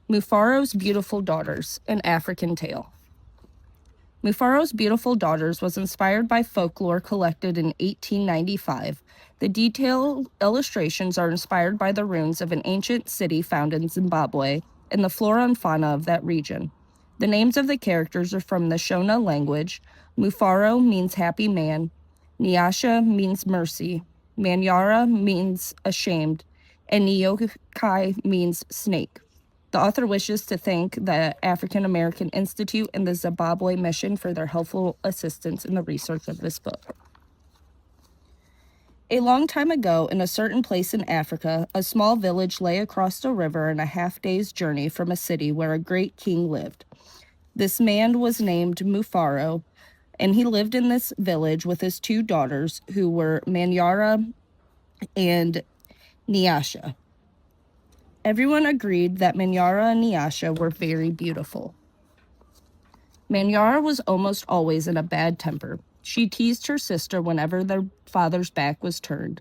Mufaro's Beautiful Daughters, an African Tale. Mufaro's Beautiful Daughters was inspired by folklore collected in 1895. The detailed illustrations are inspired by the ruins of an ancient city found in Zimbabwe and the flora and fauna of that region. The names of the characters are from the Shona language. Mufaro means happy man, Nyasha means mercy, Manyara means ashamed, and Nyokai means snake. The author wishes to thank the African American Institute and the Zimbabwe Mission for their helpful assistance in the research of this book. A long time ago, in a certain place in Africa, a small village lay across a river and a half-day's journey from a city where a great king lived. This man was named Mufaro, and he lived in this village with his two daughters, who were Manyara and Nyasha. Everyone agreed that Manyara and Nyasha were very beautiful. Manyara was almost always in a bad temper. She teased her sister whenever their father's back was turned,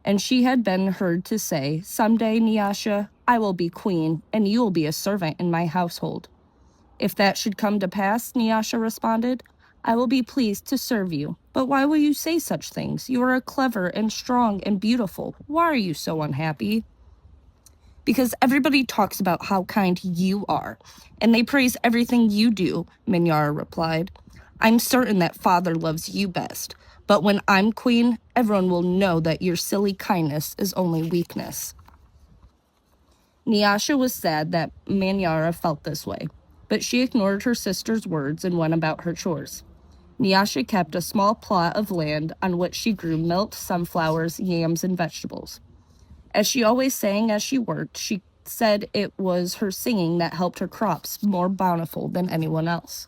and she had been heard to say, "Someday, Nyasha, I will be queen, and you will be a servant in my household." "If that should come to pass," Nyasha responded, "I will be pleased to serve you. But why will you say such things? You are clever and strong and beautiful. Why are you so unhappy?" "Because everybody talks about how kind you are, and they praise everything you do," Manyara replied. "I'm certain that father loves you best, but when I'm queen, everyone will know that your silly kindness is only weakness." Nyasha was sad that Manyara felt this way, but she ignored her sister's words and went about her chores. Nyasha kept a small plot of land on which she grew millet, sunflowers, yams, and vegetables. As she always sang as she worked, she said it was her singing that helped her crops more bountiful than anyone else.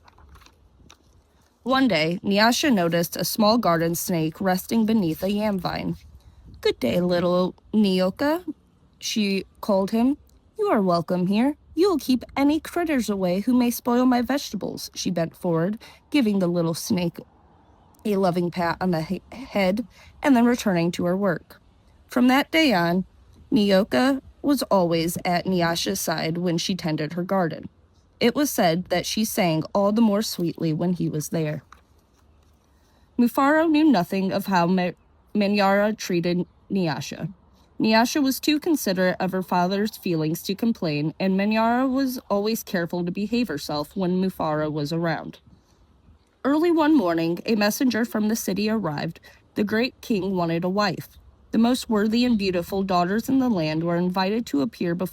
One day, Nyasha noticed a small garden snake resting beneath a yam vine. "Good day, little Nyoka," she called him. "You are welcome here. You will keep any critters away who may spoil my vegetables." She bent forward, giving the little snake a loving pat on the head, and then returning to her work. From that day on, Nyoka was always at Nyasha's side when she tended her garden. It was said that she sang all the more sweetly when he was there. Mufaro knew nothing of how Manyara treated Nyasha. Nyasha was too considerate of her father's feelings to complain, and Manyara was always careful to behave herself when Mufaro was around. Early one morning, a messenger from the city arrived. The great king wanted a wife. The most worthy and beautiful daughters in the land were invited to appear before